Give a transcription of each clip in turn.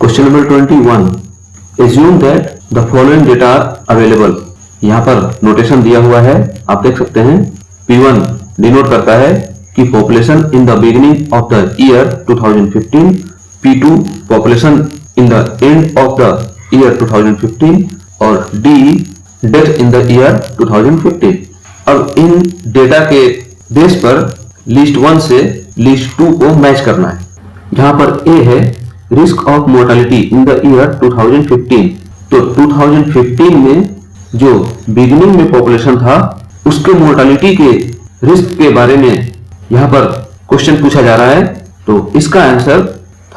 Question number 21, assume that the following data are available. यहाँ पर notation दिया हुआ है, आप देख सकते हैं। P1 डिनोट करता है कि population in the beginning of the year 2015, P2 population in the end of the year 2015 और D death in the year 2015। अब इन डेटा के बेस पर लिस्ट 1 से लिस्ट 2 को मैच करना है। यहाँ पर A है risk of mortality in the year 2015। तो 2015 में जो बिगिनिंग में पॉपुलेशन था उसके मोर्टालिटी के रिस्क के बारे में यहाँ पर क्वेश्चन पूछा जा रहा है। तो इसका आंसर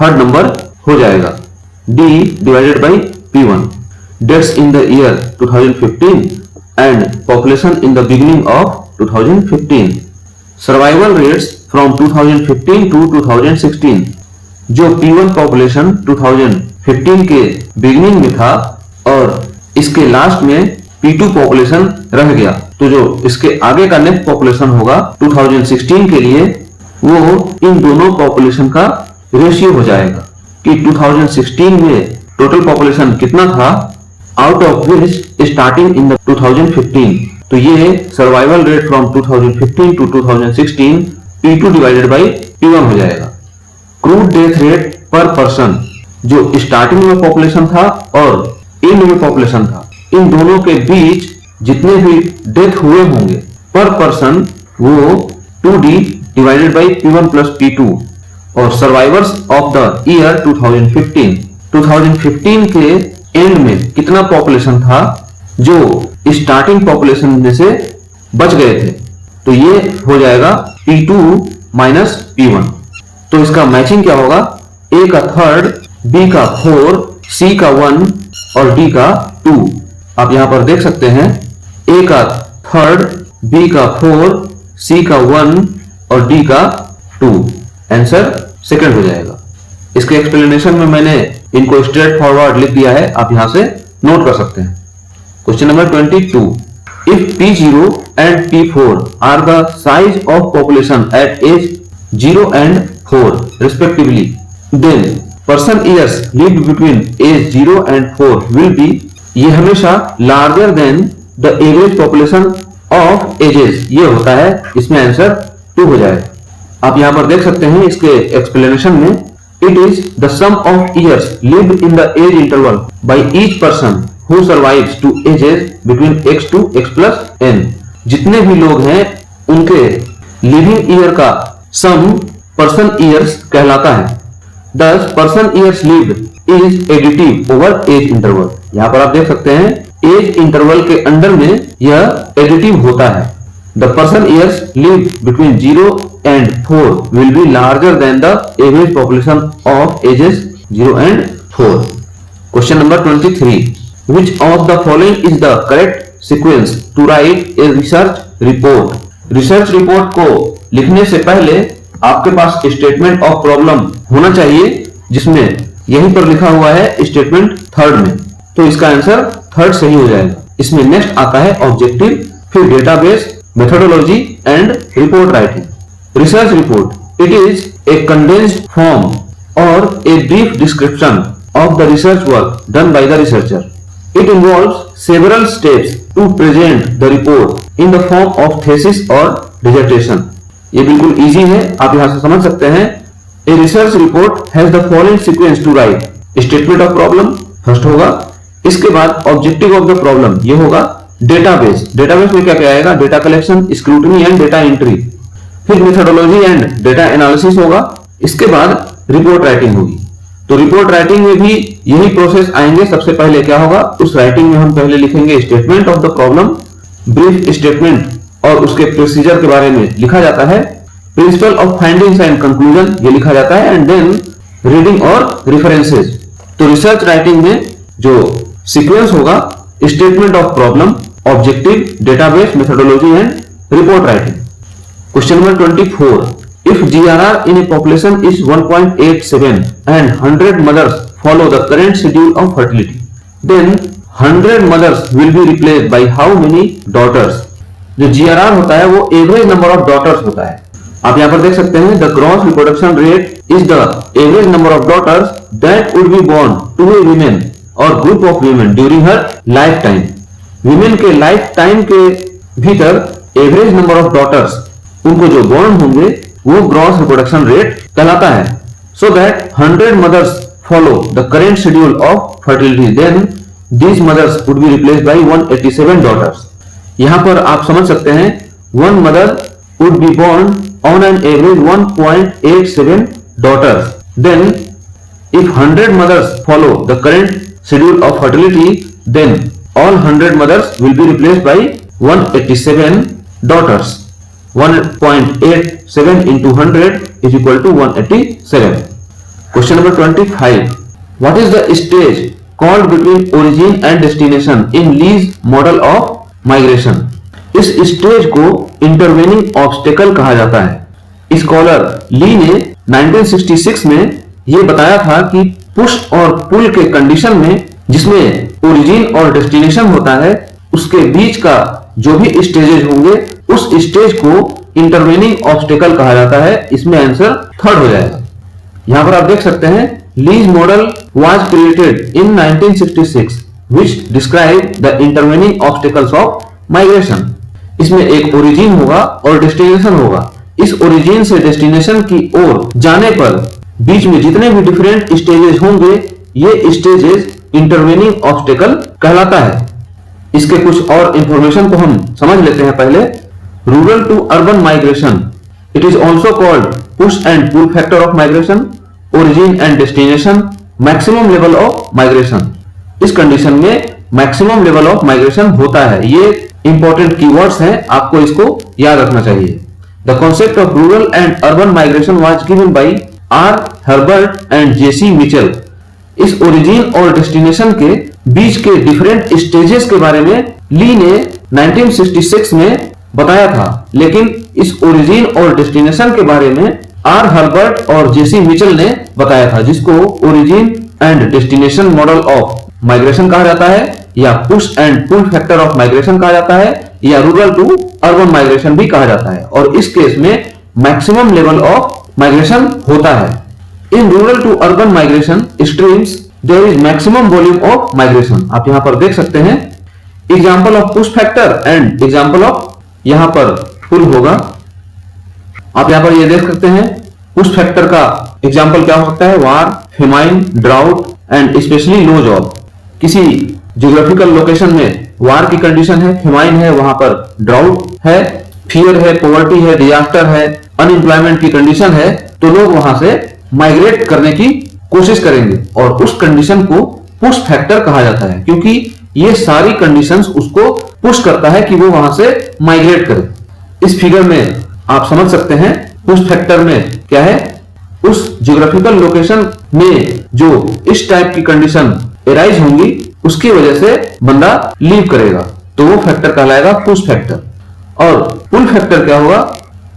थर्ड नंबर हो जाएगा, D divided by P1। Deaths in the year 2015 and population in the beginning of 2015। Survival rates from 2015 to 2016। जो P1 पॉपुलेशन 2015 के बिगिनिंग में था और इसके लास्ट में P2 पॉपुलेशन रह गया, तो जो इसके आगे का नेक्स्ट पॉपुलेशन होगा 2016 के लिए, वो इन दोनों पॉपुलेशन का रेशियो हो जाएगा कि 2016 में टोटल पॉपुलेशन कितना था, out of which starting in the 2015। तो ये survival rate from 2015 to 2016 P2 divided by P1 हो जाएगा। Crude death rate per person, जो स्टार्टिंग में पॉपुलेशन था और एंड में पॉपुलेशन था, इन दोनों के बीच जितने भी डेथ हुए होंगे पर पर्सन, वो 2D divided by P1 plus P2। और सर्वाइवर्स ऑफ द ईयर 2015 के एंड में कितना पॉपुलेशन था जो स्टार्टिंग पॉपुलेशन में से बच गए थे, तो ये हो जाएगा P2 माइनस P1। तो इसका मैचिंग क्या होगा, A का थर्ड, B का 4, C का 1 और D का 2। आप यहां पर देख सकते हैं A का थर्ड, B का 4, C का 1 और D का 2। आंसर सेकंड हो जाएगा। इसके एक्सप्लेनेशन में मैंने इनको स्ट्रेट फॉरवर्ड लिख दिया है, आप यहां से नोट कर सकते हैं। Question number 22, if P0 and P4 are the size of population at age 0 and 4 respectively, then person years lived between age 0 and 4 will be, ये हमेशा larger than the average population of ages, ये होता है, इसमें answer 2 हो जाए। आप यहां पर देख सकते हैं इसके एक्सप्लेनेशन में, it is the sum of years lived in the age interval by each person who survives to ages between x to x plus n। जितने भी लोग हैं उनके लिविंग ईयर का सम पर्सन ईयर्स कहलाता है। Thus person years lived is additive over age interval. यहाँ पर आप देख सकते हैं एज इंटरवल के अंडर में यह एडिटिव होता है। The person years lived between 0 and 4 will be larger than the average population of ages 0 and 4. Question number 23. Which of the following is the correct sequence to write a research report? Research report को लिखने से पहले आपके पास statement of problem होना चाहिए, जिसमें यहीं पर लिखा हुआ है स्टेटमेंट थर्ड में। तो इसका आंसर थर्ड सही हो जाएगा। इसमें नेक्स्ट आता है ऑब्जेक्टिव, फिर database, methodology and report writing. Research report, it is a condensed form or a brief description of the research work done by the researcher. It involves several steps to present the report in the form of thesis or dissertation. ये बिल्कुल easy है, आप यहाँ से समझ सकते हैं। A research report has the following sequence to write. Statement of problem first होगा, इसके बाद objective of the problem ये होगा, डेटाबेस, डेटाबेस में क्या क्या आएगा, data collection, scrutiny and data entry, फिर मेथोडोलॉजी एंड डेटा एनालिसिस होगा, इसके बाद रिपोर्ट राइटिंग होगी। तो रिपोर्ट राइटिंग में भी यही प्रोसेस आएंगे। सबसे पहले क्या होगा, उस राइटिंग में हम पहले लिखेंगे statement of the problem, brief statement, और उसके प्रोसीजर के बारे में लिखा जाता है, principle of findings and conclusion ये लिखा जाता है, एंड देन रीडिंग और रेफरेंसेस। तो रिसर्च राइटिंग में जो सीक्वेंस होगा, statement of problem, objective, database, methodology and report writing. Question number 24, if GRR in a population is 1.87 and 100 mothers follow the current schedule of fertility, then 100 mothers will be replaced by how many daughters? जो GRR होता है वो average number of daughters होता है। आप यहाँ पर देख सकते हैं the gross reproduction rate is the average number of daughters that would be born to a women or group of women during her lifetime. Women के लाइफ टाइम के भीतर एवरेज नंबर ऑफ डॉटर्स उनको जो born होंगे वो gross reproduction rate कहलाता है। So that 100 mothers follow the current schedule of fertility, then these mothers would be replaced by 187 daughters। यहाँ पर आप समझ सकते हैं one mother would be born on an average 1.87 daughters। Then if 100 mothers follow the current schedule of fertility, then all 100 mothers will be replaced by 187 daughters। 1.87 into 100 is equal to 187। Question number 25, what is the stage called between origin and destination in Lee's model of migration? इस stage को intervening obstacle कहा जाता है। Scholar ली ने 1966 में यह बताया था कि पुश और पुल के कंडीशन में जिसमें ओरिजिन और डेस्टिनेशन होता है उसके बीच का जो भी स्टेजेस होंगे उस स्टेज को इंटरवेनिंग ऑब्स्टेकल कहा जाता है। इसमें आंसर थर्ड हो जाएगा। यहां पर आप देख सकते हैं Lee's model was created in 1966 which described the intervening obstacles of migration। इसमें एक ओरिजिन होगा और डेस्टिनेशन होगा। इस ओरिजिन से डेस्टिनेशन की ओर जाने पर बीच में जितने भी डिफरेंट स्टेजेस होंगे ये स्टेजेस इंटरवेनिंग ऑब्स्टेकल कहलाता है। इसके कुछ और इंफॉर्मेशन को हम समझ लेते हैं। पहले rural to urban migration, it is also called push and pull factor of migration, origin and destination, maximum level of migration. इस कंडीशन में मैक्सिमम लेवल ऑफ माइग्रेशन होता है। ये इंपॉर्टेंट कीवर्ड्स हैं, आपको इसको याद रखना चाहिए। The concept of rural and urban migration was given by R Herbert and JC Mitchell. इस ओरिजिन और डेस्टिनेशन के बीच के डिफरेंट स्टेजेस के बारे में ली ने 1966 में बताया था, लेकिन इस ओरिजिन और डेस्टिनेशन के बारे में आर हर्बर्ट और जेसी मिचेल ने बताया था, जिसको origin and destination model of migration कहा जाता है या push and pull factor of migration कहा जाता है या रूरल टू अर्बन माइग्रेशन भी कहा जाता है। और इस केस में मैक्सिमम लेवल ऑफ माइग्रेशन होता है। In rural to urban migration streams there is maximum volume of migration. आप यहां पर देख सकते हैं example of push factor and example of यहां पर पुल होगा। आप यहां पर ये देख सकते हैं पुश फैक्टर का एग्जांपल क्या हो सकता है, war, famine, drought and specially low job. किसी ज्योग्राफिकल लोकेशन में वार की कंडीशन है, फेमाइन है, वहां पर ड्राउट है, फियर है, पॉवर्टी है, डिजास्टर है, अनएम्प्लॉयमेंट की कंडीशन है, तो लोग वहां से माइग्रेट करने की कोशिश करेंगे और उस कंडीशन को पुश फैक्टर कहा जाता है, क्योंकि ये सारी कंडीशंस उसको पुश करता है कि वो वहां से माइग्रेट करे। इस फिगर में आप समझ सकते हैं पुश फैक्टर में क्या है, उस ज्योग्राफिकल लोकेशन में जो इस टाइप की कंडीशन एराइज होंगी उसकी वजह से बंदा लीव करेगा, तो वो फैक्टर कहलाएगा पुश फैक्टर। और पुल फैक्टर क्या होगा,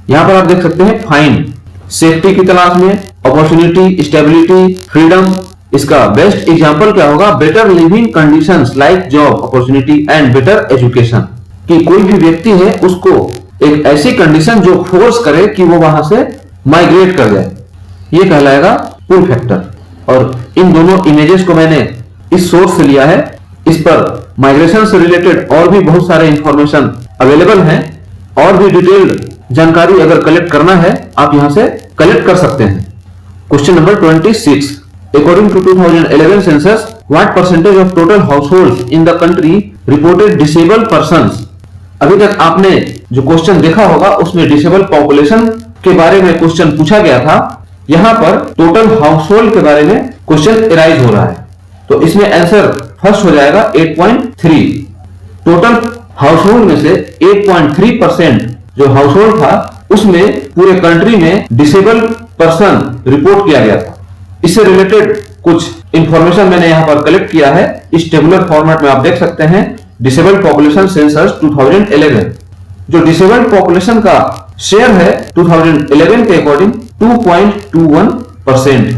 यहां पर आप देख सकते हैं फाइंड, सेफ्टी की तलाश में, अपॉर्चुनिटी, स्टेबिलिटी, फ्रीडम। इसका बेस्ट एग्जांपल क्या होगा, better living conditions like job opportunity and better education. कि कोई भी व्यक्ति है उसको एक ऐसी कंडीशन जो फोर्स करे कि वो वहां से माइग्रेट कर जाए, ये कहलाएगा पुल फैक्टर। और इन दोनों इमेजेस को मैंने इस सोर्स से लिया है। इस पर माइग्रेशन से रिलेटेड और भी बहुत सारे इंफॉर्मेशन अवेलेबल हैं, और भी डिटेल्ड जानकारी अगर कलेक्ट करना है आप यहां से कलेक्ट कर सकते हैं। Question number 26, according to 2011 census what percentage of total households in the country reported disabled persons. अभी तक आपने जो क्वेश्चन देखा होगा उसमें डिसेबल पॉपुलेशन के बारे में क्वेश्चन पूछा गया था। यहां पर टोटल हाउसहोल्ड के बारे में क्वेश्चन एराइज हो रहा है, तो इसमें आंसर फर्स्ट हो जाएगा 8.3। टोटल हाउसहोल्ड में से 8.3% जो हाउसहोल्ड था उसमें पूरे कंट्री में डिसेबल पर्सन रिपोर्ट किया गया था। इससे रिलेटेड कुछ इंफॉर्मेशन मैंने यहां पर कलेक्ट किया है। इस टेबुलर फॉर्मेट में आप देख सकते हैं डिसेबल पॉपुलेशन सेंसस 2011। जो डिसेबल पॉपुलेशन का शेयर है 2011 के अकॉर्डिंग 2.21%,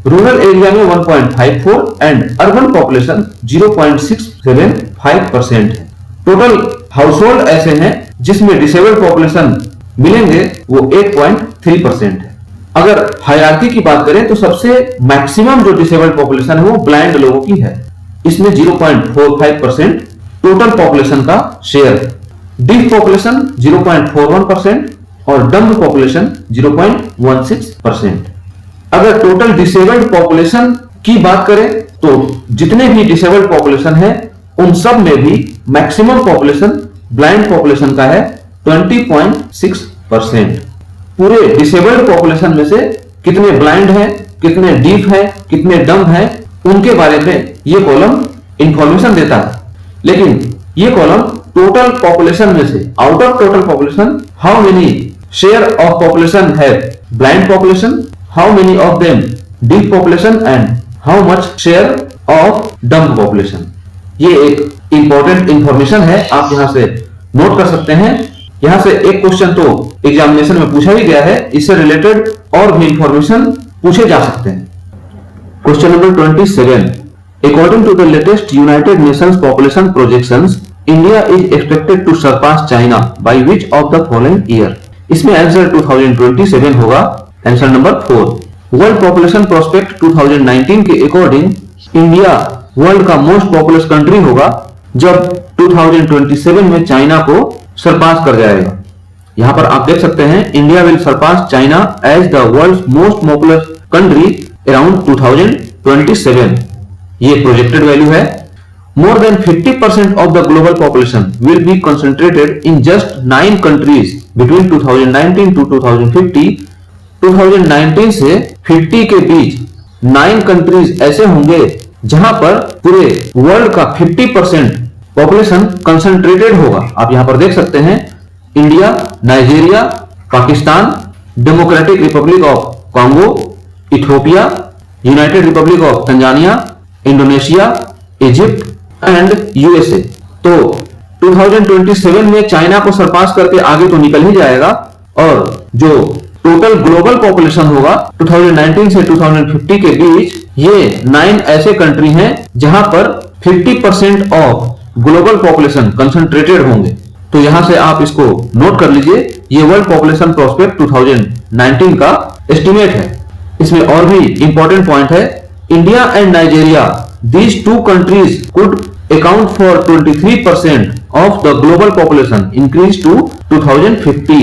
रूरल एरिया में 1.54 एंड अर्बन पॉपुलेशन 0.675% है। टोटल हाउसहोल्ड ऐसे हैं जिसमें डिसेबल पॉपुलेशन मिलेंगे वो 8.3% है। अगर हायरार्की की बात करें तो सबसे मैक्सिमम जो डिसेबल्ड पॉपुलेशन है वो ब्लाइंड लोगों की है, इसमें 0.45% टोटल पॉपुलेशन का शेयर है। डीफ पॉपुलेशन 0.41% और डम्ब पॉपुलेशन 0.16%। अगर टोटल डिसेबल्ड पॉपुलेशन की बात करें तो जितने भी डिसेबल्ड पॉपुलेशन है उन सब में भी मैक्सिमम पॉपुलेशन ब्लाइंड पॉपुलेशन का है 20.6%। पूरे डिसेबल्ड पॉपुलेशन में से कितने ब्लाइंड हैं, कितने डीफ हैं, कितने डम्ब हैं, उनके बारे में ये कॉलम इंफॉर्मेशन देता है। लेकिन ये कॉलम टोटल पॉपुलेशन में से, out of total population, how many share of population है blind population, how many of them deaf population and how much share of dumb population. ये एक इंपॉर्टेंट इंफॉर्मेशन है, आप यहां से नोट कर सकते हैं। यहां से एक क्वेश्चन तो एग्जामिनेशन में पूछा ही गया है, इससे रिलेटेड और भी इंफॉर्मेशन पूछे जा सकते हैं। Question number 27, according to the latest United Nations population projections, India is expected to surpass China by which of the following year. इसमें आंसर 2027 होगा, answer number 4। World population prospect 2019 के अकॉर्डिंग इंडिया वर्ल्ड का most populous country होगा जब 2027 में China को सरपास कर जाएगा। यहां पर आप देख सकते हैं India will surpass China as the world's most populous country around 2027। ये प्रोजेक्टेड वैल्यू है। More than 50% of the global population will be concentrated in just 9 countries between 2019 to 2050। 2019 से 50 के बीच 9 कंट्रीज ऐसे होंगे जहां पर पूरे वर्ल्ड का 50% पॉपुलेशन कंसंट्रेटेड होगा। आप यहां पर देख सकते हैं India, Nigeria, Pakistan, democratic Republic of Congo, Ethiopia, United Republic of Tanzania, Indonesia, Egypt and USA. तो 2027 में चाइना को सरपास करके आगे तो निकल ही जाएगा और जो टोटल ग्लोबल पॉपुलेशन होगा 2019 से 2050 के बीच, ये 9 ऐसे कंट्री हैं जहां पर 50% ऑफ ग्लोबल पॉपुलेशन कंसंट्रेटेड होंगे। तो यहां से आप इसको नोट कर लीजिए, ये वर्ल्ड पॉपुलेशन प्रोस्पेक्ट 2019 का एस्टिमेट है। इसमें और भी इंपॉर्टेंट पॉइंट है, India and Nigeria, these 2 countries could account for 23% of the global population increase to 2050।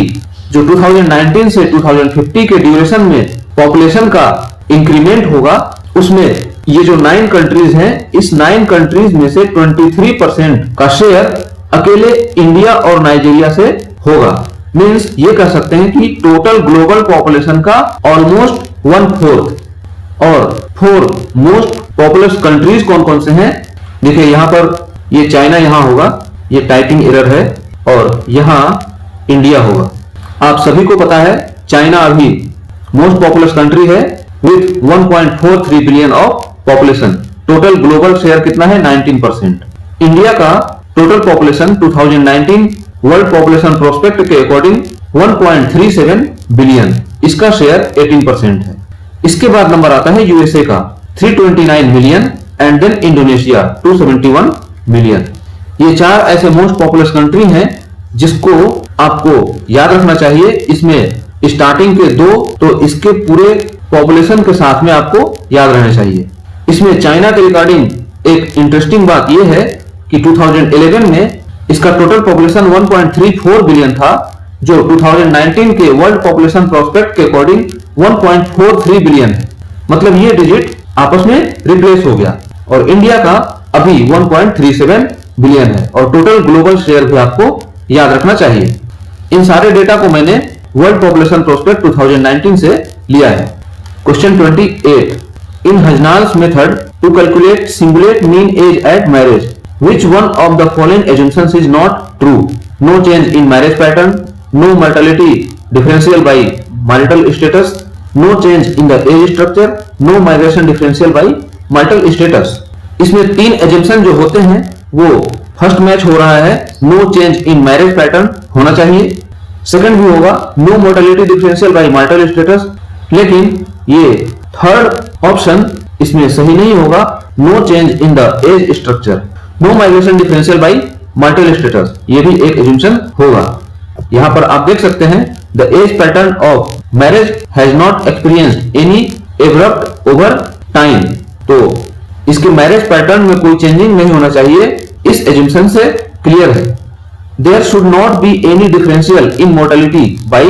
जो 2019 से 2050 के ड्यूरेशन में पॉपुलेशन का इंक्रीमेंट होगा, उसमें ये जो 9 कंट्रीज हैं, इस 9 कंट्रीज में से 23% का शेयर अकेले इंडिया और नाइजीरिया से होगा। मींस ये कह सकते हैं कि टोटल ग्लोबल पॉपुलेशन का ऑलमोस्ट 1/4। और 4 मोस्ट पॉपुलस कंट्रीज कौन कौन से हैं, देखिए यहां पर ये चाइना यहां होगा, ये टाइपिंग एरर है, और यहां इंडिया होगा। आप सभी को पता है चाइना अभी मोस्ट पॉपुलस कंट्री है with 1.43 billion of population. Total global share कितना है, 19%। इंडिया का total population 2019 world population prospect के अकॉर्डिंग 1.37 बिलियन, इसका शेयर 18% है। इसके बाद नंबर आता है यूएसए का 329 million and then Indonesia 271 million. ये 4 ऐसे मोस्ट पॉपुलस कंट्री हैं जिसको आपको याद रखना चाहिए। इसमें स्टार्टिंग के 2 तो इसके पूरे पॉपुलेशन के साथ में आपको याद रहना चाहिए। इसमें चाइना के रिगार्डिंग एक इंटरेस्टिंग बात यह है कि 2011 में इसका टोटल पॉपुलेशन 1.34 बिलियन था, जो 2019 के वर्ल्ड पॉपुलेशन प्रोस्पेक्ट के अकॉर्डिंग 1.43 बिलियन है। मतलब ये डिजिट आपस में रिप्लेस हो गया और इंडिया का अभी 1.37 बिलियन है और टोटल ग्लोबल शेयर भी आपको याद रखना चाहिए। इन सारे डेटा को मैंने वर्ल्ड पॉपुलेशन प्रोस्पेक्ट 2019 से लिया है। Question 28, in Hajnal's method to calculate singulate mean age at marriage, which one of the following assumptions is not true? No change in marriage pattern, no mortality differential by marital status, no change in the age structure, no migration differential by marital status। इसमें 3 assumption जो होते हैं वो first match हो रहा है, no change in marriage pattern होना चाहिए। सेकंड भी होगा no mortality differential by marital status, लेकिन ये थर्ड ऑप्शन इसमें सही नहीं होगा, no change in the age structure, no migration differential by marital status, ये भी एक एजम्पशन होगा। यहां पर आप देख सकते हैं the age pattern of marriage has not experienced any abrupt over time। तो इसके मैरिज पैटर्न में कोई चेंजिंग नहीं होना चाहिए, इस एजम्पशन से क्लियर है। There should not be any differential in mortality by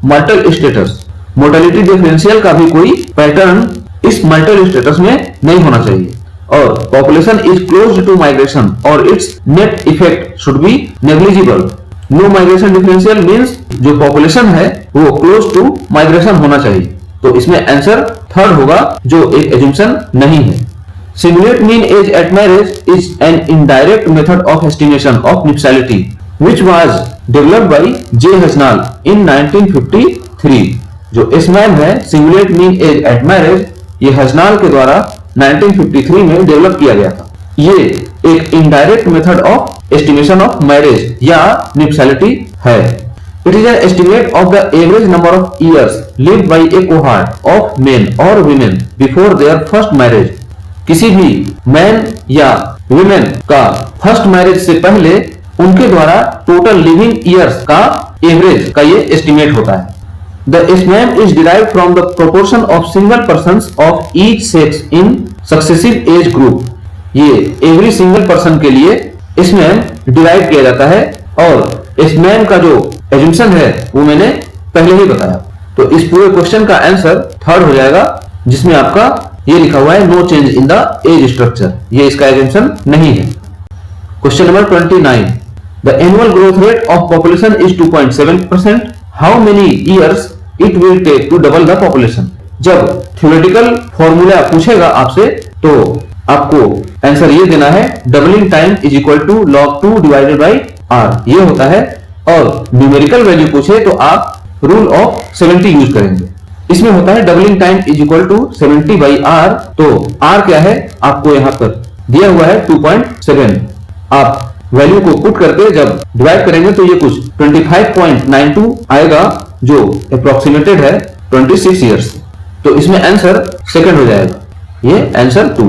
marital status। Mortality differential का भी कोई पैटर्न इस marital स्टेटस में नहीं होना चाहिए। और population is close to migration और its net effect should be negligible। No migration differential means जो population है वो close to migration होना चाहिए। तो इसमें आंसर थर्ड होगा जो एक assumption नहीं है। Simulate mean age at marriage is an indirect method of estimation of nuptiality which was developed by J. Hasnal in 1953। जो SMAM है Simulate mean age at marriage, ये हसनाल के द्वारा 1953 में डेवलप किया गया था। ये एक indirect method of estimation of marriage या nuptiality है। It is an estimate of the average number of years lived by a cohort of men or women before their first marriage। किसी भी मैन या वुमेन का first marriage से पहले उनके द्वारा टोटल लिविंग ईयर्स का एवरेज का ये एस्टिमेट होता है। The SMAM is derived from the proportion of single persons of each sex in successive age group। ये एवरी सिंगल पर्सन के लिए SMAM डिराइव किया जाता है और SMAM का जो एजम्पशन है वो मैंने पहले ही बताया। तो इस पूरे क्वेश्चन का आंसर थर्ड हो जाएगा, जिसमें आपका ये लिखा हुआ है no change in the age structure, ये इसका एजम्पशन नहीं है। Question number 29, the annual growth rate of population is 2.7%। How many years it will take to double the population. जब थ्योरेटिकल फॉर्मूला पूछेगा आपसे तो आपको आंसर ये देना है doubling time is equal to log 2 divided by r, ये होता है। और न्यूमेरिकल वैल्यू पूछे तो आप रूल ऑफ 70 यूज करेंगे। इसमें होता है doubling time is equal to 70 by R. तो आर क्या है आपको यहाँ पर दिया हुआ है 2.7। आप वैल्यू को पुट करके जब डिवाइड करेंगे तो ये कुछ 25.92 आएगा, जो अप्रोक्सीमेटेड है 26 ईयर्स। तो इसमें आंसर सेकंड हो जाएगा, ये आंसर 2।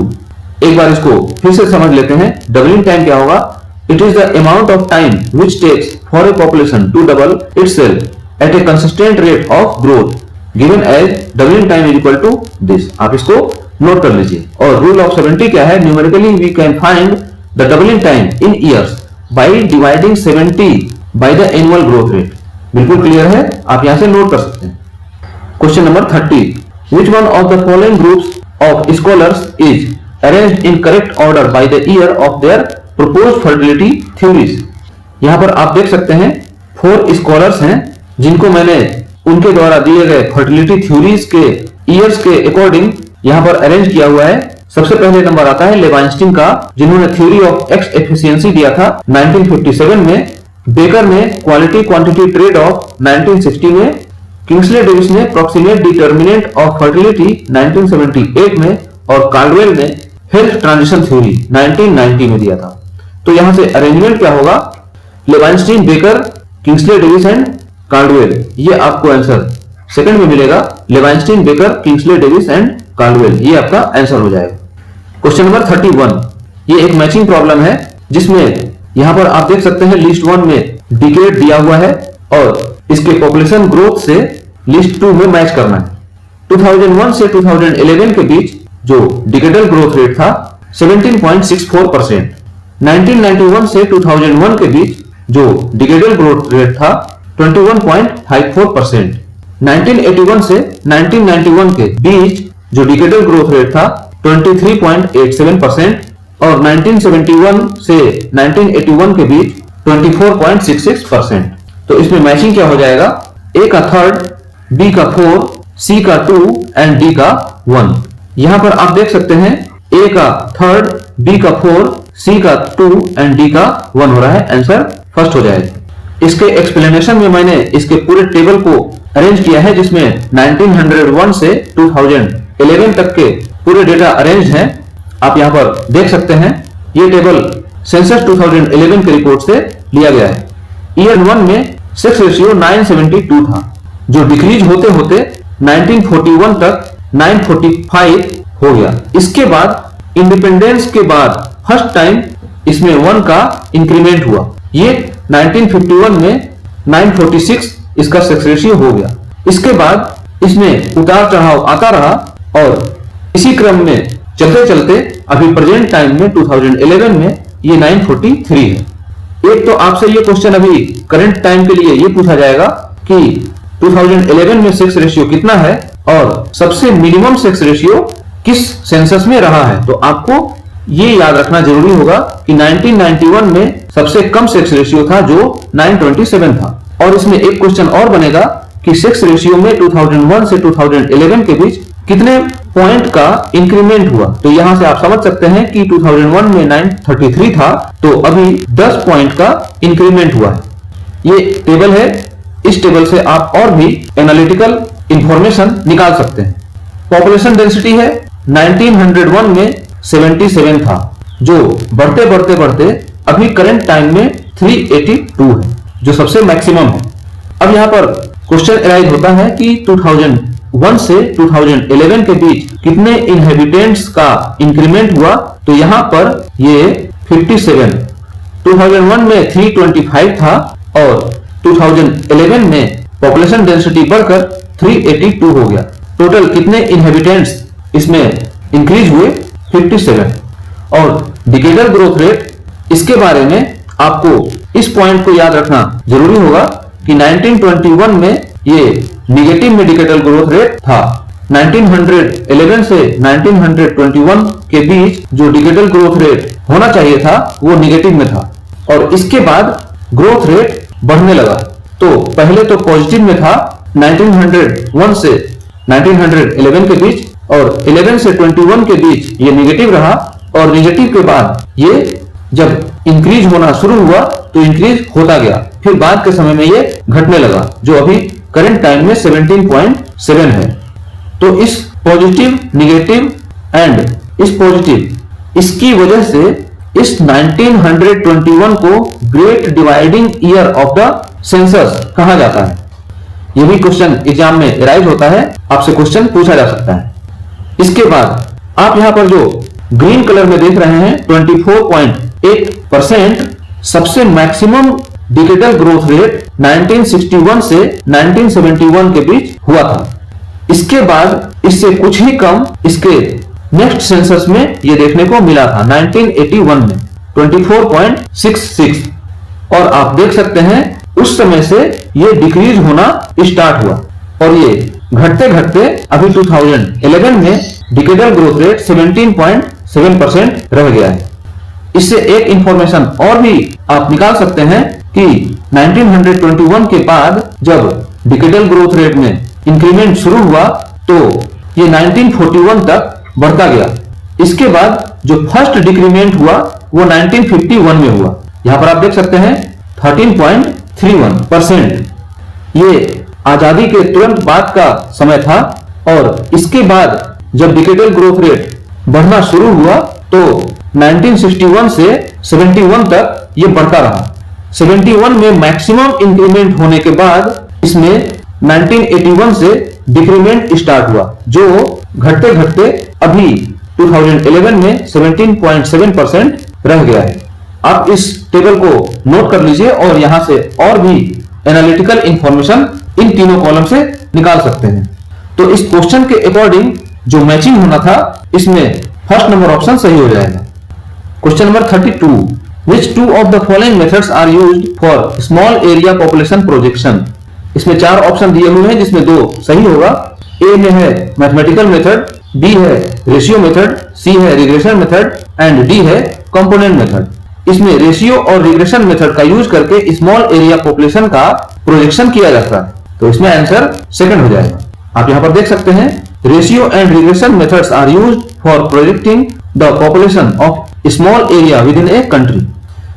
एक बार इसको फिर से समझ लेते हैं। डबलिंग टाइम क्या होगा? It is the amount of time which takes for a population to double itself at a consistent rate of growth given as doubling time is equal to this. आप इसको नोट कर लीजिए। और rule of 70 क्या है? Numerically we can find the doubling time in years by dividing 70 by the annual growth rate. बिल्कुल clear है, आप यहां से नोट कर सकते हैं। Question number 30, which one of the following groups of scholars is arranged in correct order by the year of their proposed fertility theories. यहां पर आप देख सकते हैं 4 स्कॉलर्स हैं जिनको मैंने उनके द्वारा दिए गए फर्टिलिटी थ्योरीज के ईयर्स के अकॉर्डिंग यहां पर अरेंज किया हुआ है। सबसे पहले नंबर आता है लेवाइंस्टीन का, जिन्होंने थ्योरी ऑफ एक्स एफिशिएंसी दिया था 1957 में। बेकर ने क्वालिटी क्वांटिटी ट्रेड ऑफ 1960 में। किंग्सले डेविस ने प्रॉक्सिमेट डिटर्मिनेंट ऑफ फर्टिलिटी 1978 में। और कार्डवेल ने हेल्थ ट्रांजिशन थ्योरी 1990 में दिया था। तो यहां से अरेंजमेंट क्या होगा? Leibenstein, Becker, Kingsley Davis and Cardwell, ये आपको आंसर सेकंड में मिलेगा। Leibenstein, Becker, Kingsley Davis and Cardwell, ये आपका आंसर हो जाएगा। क्वेश्चन नंबर 31, ये एक मैचिंग प्रॉब्लम है जिसमें यहां पर आप देख सकते हैं लिस्ट 1 में डिकेड दिया हुआ है और इसके पॉपुलेशन ग्रोथ से लिस्ट 2 में मैच करना है। 2001 से 2011 के बीच जो डिकेडल ग्रोथ रेट था 17.64%। 1991 से 2001 के बीच जो डिकेडल ग्रोथ रेट था 21.54%। 1981 से 1991 के बीच जो डिकेडल ग्रोथ रेट था 23.87% और 1971 से 1981 के बीच 24.66%। तो इसमें मैचिंग क्या हो जाएगा? ए का थर्ड, बी का 4, सी का 2 एंड डी का 1। यहां पर आप देख सकते हैं ए का थर्ड, बी का 4, सी का 2 एंड डी का 1 हो रहा है। आंसर फर्स्ट हो जाएगा। इसके एक्सप्लेनेशन में मैंने इसके पूरे टेबल को अरेंज किया है जिसमें 1901 से 2011 तक के पूरे डेटा अरेंज हैं। आप यहां पर देख सकते हैं ये टेबल सेंसस 2011 के रिपोर्ट से लिया गया है। ईयर 1 में सेक्स रेशियो 972 था, जो डिक्रीज होते होते 1941 तक 945 हो गया। इसके बाद इंडिपेंडेंस के बाद फर्स्ट टाइम इसमें 1 का इंक्रीमेंट हुआ। ये 1951 में 946 इसका सेक्स रेशियो हो गया। इसके बाद इसमें उतार चढ़ाव आता रहा और इसी क्रम में चलते चलते अभी प्रेजेंट टाइम में 2011 में ये 943 है। एक तो आपसे ये क्वेश्चन अभी करंट टाइम के लिए ये पूछा जाएगा कि 2011 में सेक्स रेशियो कितना है और सबसे मिनिमम सेक्स रेशियो किस सेंसस में रहा है। तो आपको ये याद रखना जरूरी होगा कि 1991 में सबसे कम सेक्स रेशियो था जो 927 था। और इसमें एक क्वेश्चन और बनेगा कि सेक्स रेशियो में 2001 से 2011 के बीच कितने पॉइंट का इंक्रीमेंट हुआ। तो यहां से आप समझ सकते हैं कि 2001 में 933 था तो अभी 10 पॉइंट का इंक्रीमेंट हुआ है। ये टेबल है, इस टेबल से आप और भी एनालिटिकल इंफॉर्मेशन निकाल सकते हैं। पॉपुलेशन डेंसिटी है 1901 में 77 था जो बढ़ते बढ़ते बढ़ते अभी करंट टाइम में 382 है जो सबसे मैक्सिमम है। अब यहां पर क्वेश्चन अराइज होता है कि 2001 से 2011 के बीच कितने इनहेबिटेंट्स का इंक्रीमेंट हुआ। तो यहां पर ये 57, 2001 में 325 था और 2011 में पॉपुलेशन डेंसिटी बढ़कर 382 हो गया। टोटल कितने इनहेबिटेंट्स इसमें इंक्रीज हुए 57। और डिकेडल ग्रोथ रेट, इसके बारे में आपको इस पॉइंट को याद रखना जरूरी होगा कि 1921 में ये निगेटिव में डिकेडल ग्रोथ रेट था। 1911 से 1921 के बीच जो डिकेडल ग्रोथ रेट होना चाहिए था वो निगेटिव में था और इसके बाद ग्रोथ रेट बढ़ने लगा। तो पहले तो पॉजिटिव में था 1901 से 1911 के बीच और 11 से 21 के बीच ये निगेटिव रहा और निगेटिव के बाद ये जब इंक्रीज होना शुरू हुआ तो इंक्रीज होता गया, फिर बाद के समय में ये घटने लगा जो अभी करंट टाइम में 17.7 है। तो इस पॉजिटिव, निगेटिव एंड इस पॉजिटिव, इसकी वजह से इस 1921 को great dividing year of the census कहा जाता है। यह भी क्वेश्चन एग्जाम में राइज होता है, आपसे क्वेश्चन पूछा जा सकता है। इसके बाद आप यहां पर जो ग्रीन कलर में देख रहे हैं 24.8% सबसे मैक्सिमम डिकेडल ग्रोथ रेट 1961 से 1971 के बीच हुआ था। इसके बाद इससे कुछ ही कम इसके नेक्स्ट सेंसस में यह देखने को मिला था 1981 में 24.66 और आप देख सकते हैं उस समय से ये डिक्रीज होना स्टार्ट हुआ और ये घटते घटते अभी 2011 में डिकेडल ग्रोथ रेट 17.7% रह गया है। इससे एक इंफॉर्मेशन और भी आप निकाल सकते हैं कि 1921 के बाद जब डिकेडल ग्रोथ रेट में इंक्रीमेंट शुरू हुआ तो ये 1941 तक बढ़ता गया। इसके बाद जो फर्स्ट डिक्रीमेंट हुआ वो 1951 में हुआ। यहां पर आप देख सकते हैं 13.31%। ये आजादी के तुरंत बाद का समय था और इसके बाद जब डिकेडल ग्रोथ रेट बढ़ना शुरू हुआ तो 1961 से 71 तक ये बढ़ता रहा। 71 में मैक्सिमम इंक्रीमेंट होने के बाद इसमें 1981 से डिक्रीमेंट स्टार्ट हुआ जो घटते घटते अभी 2011 में 17.7% रह गया है। आप इस टेबल को नोट कर लीजिए और यहां से और भी एनालिटिकल इंफॉर्मेशन इन तीनों कॉलम से निकाल सकते हैं। तो इस क्वेश्चन के अकॉर्डिंग जो मैचिंग होना था इसमें फर्स्ट नंबर ऑप्शन सही हो जाएगा। Question number 32, which two of the following methods are used for small area population projection? इसमें चार ऑप्शन दिए हुए हैं जिसमें दो सही होगा। ए में है मैथमेटिकल मेथड, बी है रेशियो मेथड, सी है रिग्रेशन मेथड एंड डी है कंपोनेंट मेथड। इसमें रेशियो और रिग्रेशन मेथड का यूज करके स्मॉल एरिया पॉपुलेशन का प्रोजेक्शन किया जाता है, तो इसमें आंसर सेकंड हो जाएगा। आप यहां पर देख सकते हैं ratio and regression methods are used for projecting the population of small area within a country.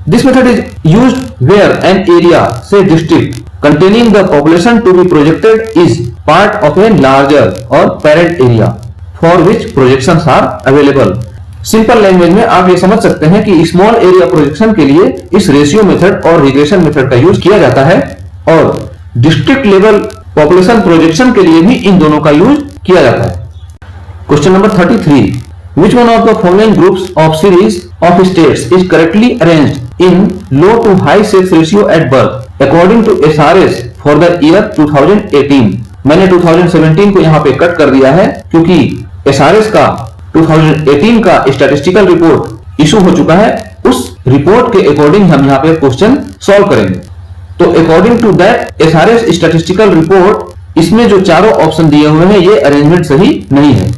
This method is used where an area say district containing the population to be projected is part of a larger or parent area for which projections are available। Simple language में आप ये समझ सकते हैं कि small area projection के लिए इस रेशियो मेथड और रिग्रेशन मेथड का यूज किया जाता है और डिस्ट्रिक्ट लेवल पॉपुलेशन प्रोजेक्शन के लिए भी इन दोनों का यूज किया जाता है। Question number 33, which one of the following groups of series of states is correctly arranged in low to high sex ratio at birth according to SRS for the year 2018। मैंने 2017 को यहाँ पे कट कर दिया है क्योंकि SRS का 2018 का स्टैटिस्टिकल रिपोर्ट इशू हो चुका है। उस रिपोर्ट के अकॉर्डिंग हम यहाँ पे क्वेश्चन सॉल्व करेंगे। तो according to that SRS statistical report, इसमें जो चारों ऑप्शन दिए हुए हैं ये अरेंजमेंट सही नहीं है।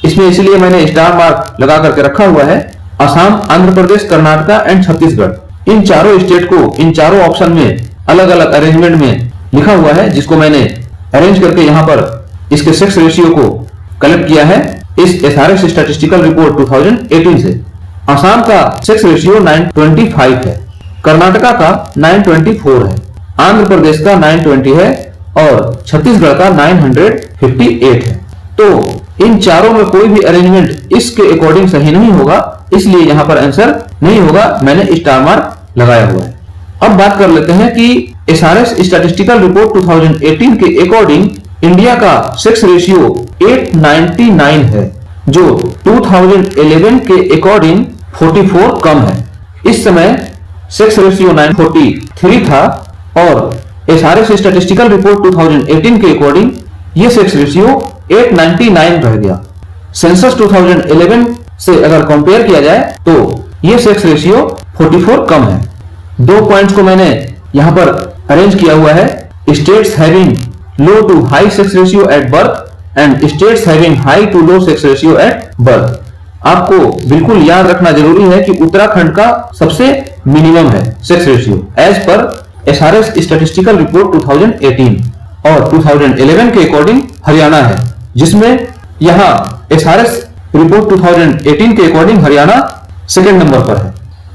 इसमें इसलिए मैंने स्टार मार्क लगा करके रखा हुआ है। असम, आंध्र प्रदेश, कर्नाटका एंड छत्तीसगढ़, इन चारों स्टेट को इन चारों ऑप्शन में अलग अलग अरेंजमेंट में लिखा हुआ है, जिसको मैंने अरेंज करके यहाँ पर इसके सेक्स रेशियो को कलेक्ट किया है इस SRS स्टैटिस्टिकल रिपोर्ट 2018 से। असम का सेक्स रेशियो 925 है, कर्नाटका का 924 है, आंध्र प्रदेश का 920 है और छत्तीसगढ़ का 958 है। तो इन चारों में कोई भी अरेंजमेंट इसके अकॉर्डिंग सही नहीं होगा, इसलिए यहाँ पर आंसर नहीं होगा। मैंने स्टार मार्क लगाया हुआ है। अब बात कर लेते हैं कि SRS स्टैटिस्टिकल रिपोर्ट 2018 के अकॉर्डिंग इंडिया का सेक्स रेशियो 899 है, जो 2011 के अकॉर्डिंग 44 कम है। इस समय सेक्स रेशियो 943 था और SRS स्टैटिस्टिकल रिपोर्ट 2018 के अकॉर्डिंग ये सेक्स रेशियो 899 रह गया। सेंसस 2011 से अगर कंपेयर किया जाए तो ये सेक्स रेशियो 44 कम है। दो पॉइंट्स को मैंने यहाँ पर अरेंज किया हुआ है। States having low to high sex ratio at birth and states having high to low sex ratio at birth. आपको बिल्कुल याद रखना जरूरी है कि उत्तराखंड का सबसे मिनिमम है sex ratio as per SRS statistical report 2018 और 2011 के अकॉर्डिंग हरियाणा है, जिसमें यहाँ SRS रिपोर्ट 2018 के अकॉर्डिंग हरियाणा सेकंड नंबर पर है।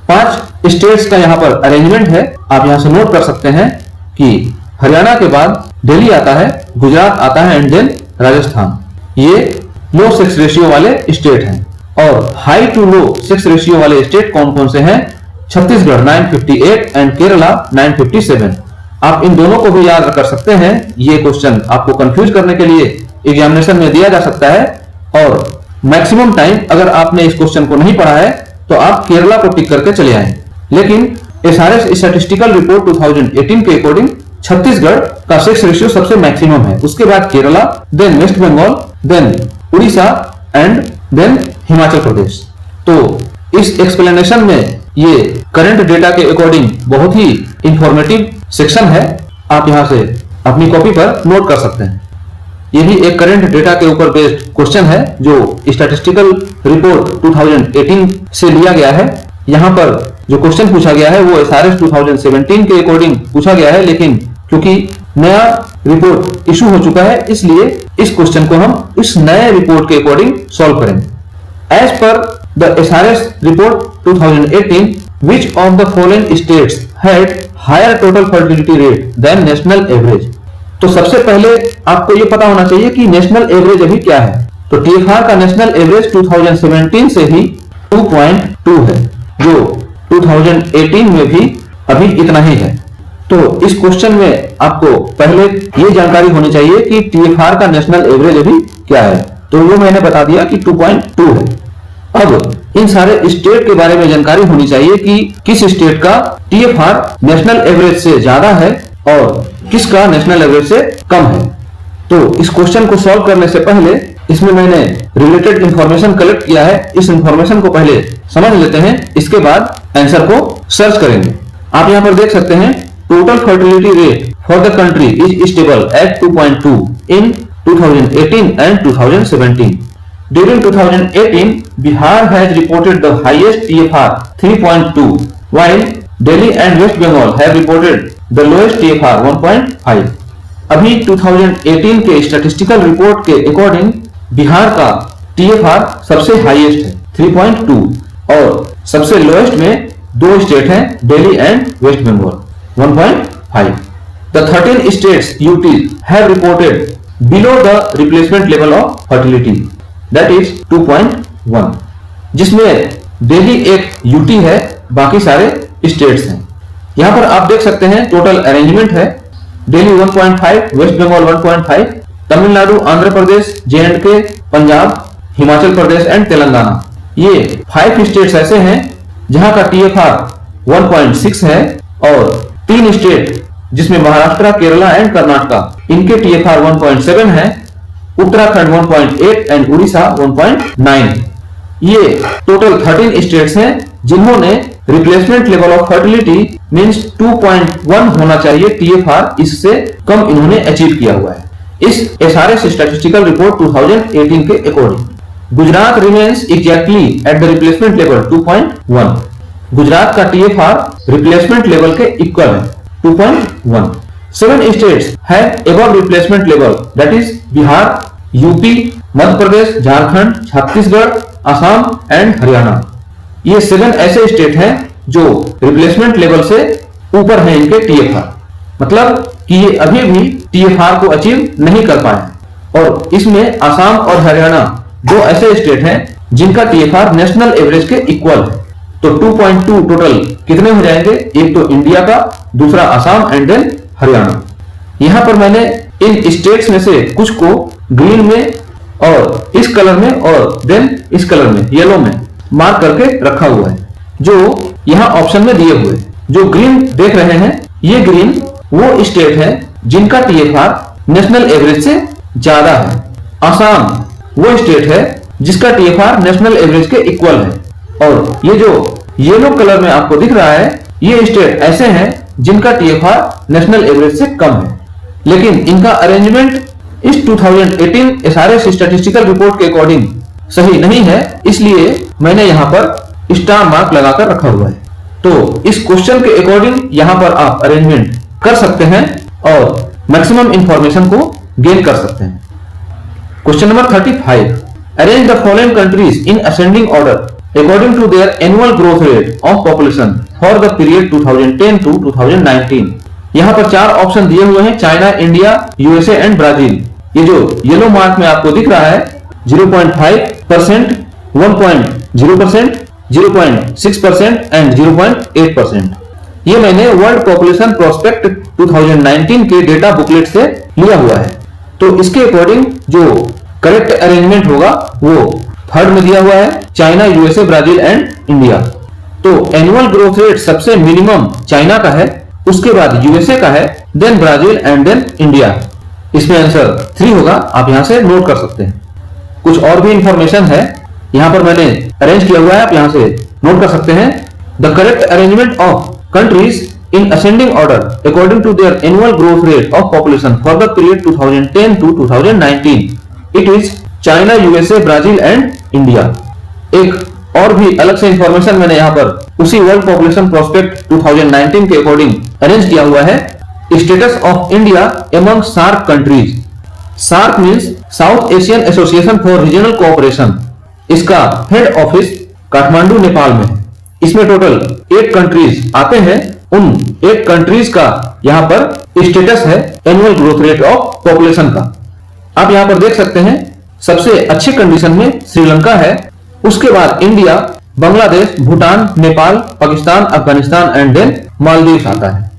5 स्टेट्स का यहाँ पर अरेंजमेंट है। आप यहाँ से नोट कर सकते हैं कि हरियाणा के बाद दिल्ली आता है, गुजरात आता है एंड देन राजस्थान। ये लो सेक्स रेशियो वाले स्टेट हैं। और high to low sex ratio वाले स्टेट कौन कौन से हैं? छत्तीसगढ़ 958 एंड केरला 957। आप इन दोनों को भी याद कर सकते हैं। ये क्वेश्चन आपको कंफ्यूज करने के लिए एग्जामिनेशन में दिया जा सकता है और मैक्सिमम टाइम अगर आपने इस क्वेश्चन को नहीं पढ़ा है तो आप केरला को टिक करके चले आए। लेकिन SRS स्टैटिस्टिकल रिपोर्ट 2018 के अकॉर्डिंग छत्तीसगढ़ का सेक्स रेशियो सबसे मैक्सिमम है, उसके बाद Kerala, then West Bengal, then Orissa and then Himachal Pradesh. तो इस एक्सप्लेनेशन में ये करंट डेटा के अकॉर्डिंग बहुत ही इंफॉर्मेटिव सेक्शन है। आप यहां से अपनी कॉपी पर नोट कर सकते हैं। ये भी एक करंट डेटा के ऊपर बेस्ड क्वेश्चन है जो स्टैटिस्टिकल रिपोर्ट 2018 से लिया गया है। यहाँ पर जो क्वेश्चन पूछा गया है वो SRS 2017 के अकॉर्डिंग पूछा गया है, लेकिन क्योंकि नया रिपोर्ट इशू हो चुका है इसलिए इस क्वेश्चन को हम इस नए रिपोर्ट के अकॉर्डिंग सॉल्व करेंगे। As per the SRS report 2018, which of the following states had higher total fertility rate than national average? तो सबसे पहले आपको ये पता होना चाहिए कि नेशनल एवरेज अभी क्या है। तो TFR का नेशनल एवरेज 2017 से ही 2.2 है, जो 2018 में भी अभी इतना ही है। तो इस क्वेश्चन में आपको पहले ये जानकारी होनी चाहिए कि TFR का नेशनल एवरेज अभी क्या है। तो वो मैंने बता दिया कि 2.2 है। अब इन सारे स्टेट के बारे में जानकारी होनी चाहिए कि किस स्टेट का TFR नेशनल एवरेज से ज्यादा है और किसका नेशनल एवरेज से कम है। तो इस क्वेश्चन को सॉल्व करने से पहले इसमें मैंने रिलेटेड इंफॉर्मेशन कलेक्ट किया है। इस इंफॉर्मेशन को पहले समझ लेते हैं, इसके बाद आंसर को सर्च करेंगे। आप यहाँ पर देख सकते हैं total fertility rate for the country is stable at 2.2 in 2018 and 2017। During 2018, Bihar has reported the highest TFR 3.2, while Delhi and West Bengal have reported the lowest TFR 1.5। अभी 2018 के स्टैटिस्टिकल रिपोर्ट के अकॉर्डिंग बिहार का TFR सबसे highest है 3.2 और सबसे lowest में दो स्टेट हैं Delhi and West Bengal 1.5। The 13 states UTs have reported below the replacement level of fertility, that is 2.1, जिसमें दिल्ली एक यूटी है, बाकी सारे स्टेट्स हैं। यहां पर आप देख सकते हैं टोटल अरेंजमेंट है। दिल्ली 1.5, वेस्ट बंगाल 1.5, तमिलनाडु, आंध्र प्रदेश, J&K, पंजाब, हिमाचल प्रदेश एंड तेलंगाना, ये 5 स्टेट्स ऐसे हैं जहां का TFR 1.6 है और 3 स्टेट जिसमें महाराष्ट्र, केरला एंड कर्नाटक इनके TFR 1.7 है, उत्तराखंड 1.8 एंड उड़ीसा 1.9। ये टोटल 13 स्टेट्स हैं जिन्होंने replacement level of fertility means 2.1 होना चाहिए TFR, इससे कम इन्होंने अचीव किया हुआ है इस SRS स्टैटिस्टिकल रिपोर्ट 2018 के according. Gujarat remains exactly at the replacement level 2.1। Gujarat का TFR रिप्लेसमेंट लेवल के इक्वल है 2.1। 7 states have above replacement level, that is Bihar, UP, Madhya Pradesh, Jharkhand, Chhattisgarh, Assam and Haryana. ये 7 ऐसे स्टेट हैं जो रिप्लेसमेंट लेवल से ऊपर हैं इनके TFR, मतलब कि ये अभी भी TFR को अचीव नहीं कर पाए। और इसमें असम और हरियाणा 2 ऐसे स्टेट हैं जिनका TFR नेशनल एवरेज के इक्वल है। तो 2.2 टोटल कितने हो जाएंगे, एक तो इंडिया का, दूसरा असम एंड देन हरियाणा। यहां पर मैंने इन स्टेट्स में से कुछ को ग्रीन में और इस कलर में और देन इस कलर में येलो में मार्क करके रखा हुआ है, जो यहां ऑप्शन में दिए हुए। जो ग्रीन देख रहे हैं, ये ग्रीन वो स्टेट है जिनका TFR नेशनल एवरेज से ज्यादा है। असम वो स्टेट है जिसका TFR नेशनल एवरेज के इक्वल है। और ये जो येलो कलर में आपको दिख रहा है, ये स्टेट ऐसे हैं जिनका TFR नेशनल एवरेज से कम है, लेकिन इनका अरेंजमेंट इस 2018 SRS स्टैटिस्टिकल रिपोर्ट के अकॉर्डिंग सही नहीं है, इसलिए मैंने यहाँ पर स्टार मार्क लगाकर रखा हुआ है। तो इस क्वेश्चन के अकॉर्डिंग यहाँ पर आप अरेंजमेंट कर सकते हैं और मैक्सिमम इंफॉर्मेशन को गेन कर सकते हैं। Question number 35, arrange the following countries in ascending order according to their annual growth rate of population for the period 2010 to 2019। यहाँ पर 4 ऑप्शन दिए हुए हैं, China, India, USA and Brazil. ये जो येलो मार्क में आपको दिख रहा है 0.5%, 1.0%, 0.6% एंड 0.8%। ये मैंने वर्ल्ड पॉपुलेशन प्रोस्पेक्ट 2019 के डेटा बुकलेट से लिया हुआ है। तो इसके अकॉर्डिंग जो करेक्ट अरेंजमेंट होगा वो थर्ड में दिया हुआ है, China, USA, Brazil and India. तो एनुअल ग्रोथ रेट सबसे मिनिमम चाइना का है, उसके बाद USA का है, then Brazil and then India. इसमें आंसर 3 होगा, आप यहां से नोट कर सकते हैं। कुछ और भी इंफॉर्मेशन है यहां पर मैंने अरेंज किया हुआ है, आप यहां से नोट कर सकते हैं। The correct arrangement of countries in ascending order according to their annual growth rate of population for the period 2010 to 2019, it is China, USA, Brazil and India. एक और भी अलग से इंफॉर्मेशन मैंने यहाँ पर उसी वर्ल्ड पॉपुलेशन प्रोस्पेक्ट 2019 के अकॉर्डिंग अरेंज किया हुआ है। Status of India among SAARC countries. SAARC means South Asian Association for Regional Cooperation. इसका हेड ऑफिस काठमांडू, नेपाल में है। इसमें टोटल 8 कंट्रीज आते हैं। उन 8 कंट्रीज का यहाँ पर स्टेटस है annual growth rate of population का। आप यहाँ पर देख सकते हैं सबसे अच्छे कंडीशन में श्रीलंका है, उसके बाद India, Bangladesh, Bhutan, Nepal, Pakistan, Afghanistan and then Maldives आता है।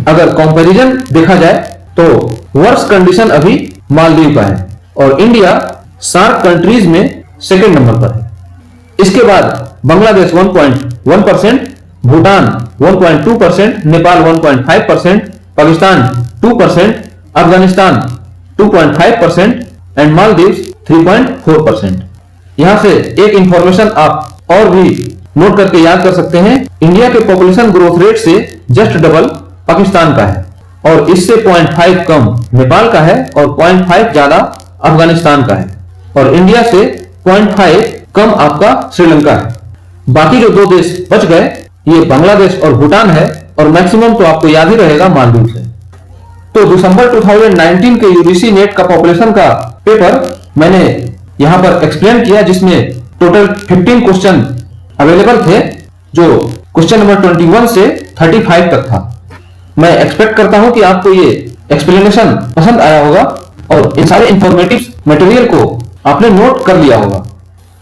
अगर कंपैरिजन देखा जाए तो वर्स्ट कंडीशन अभी मालदीव का है और इंडिया सार्क कंट्रीज में सेकंड नंबर पर है। इसके बाद बांग्लादेश 1.1%, भूटान 1.2%, नेपाल 1.5%, पाकिस्तान 2%, अफगानिस्तान 2.5% एंड मालदीव 3.4%। यहां से एक इंफॉर्मेशन आप और भी नोट करके याद कर सकते हैं, इंडिया के पॉपुलेशन ग्रोथ रेट से जस्ट डबल पाकिस्तान का है और इससे 0.5 कम नेपाल का है और 0.5 ज्यादा अफगानिस्तान का है और इंडिया से 0.5 कम आपका श्रीलंका है। बाकी जो 2 देश बच गए ये बांग्लादेश और भूटान है और मैक्सिमम तो आपको याद ही रहेगा मालदीव से। तो दिसंबर 2019 के यूजीसी नेट का पॉपुलेशन का पेपर मैंने यहां पर एक्सप्लेन किया, जिसमें टोटल 15 क्वेश्चन अवेलेबल थे, जो क्वेश्चन नंबर 21 से 35 तक था। मैं एक्सपेक्ट करता हूं कि आपको ये एक्सप्लेनेशन पसंद आया होगा और इन सारे इंफॉर्मेटिव मटेरियल को आपने नोट कर लिया होगा।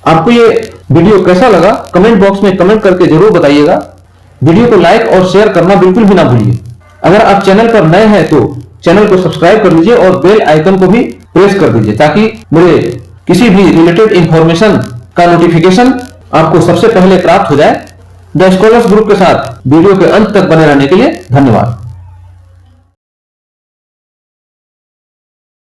आपको ये वीडियो कैसा लगा कमेंट बॉक्स में कमेंट करके जरूर बताइएगा। वीडियो को लाइक और शेयर करना बिल्कुल भी ना भूलिए। अगर आप चैनल पर नए हैं तो चैनल को सब्सक्राइब कर लीजिए और बेल आइकन को भी प्रेस कर दीजिए ताकि मेरे किसी भी रिलेटेड इंफॉर्मेशन का नोटिफिकेशन आपको सबसे पहले प्राप्त हो जाए। द स्कॉलर्स ग्रुप के साथ वीडियो के अंत तक बने रहने के लिए धन्यवाद।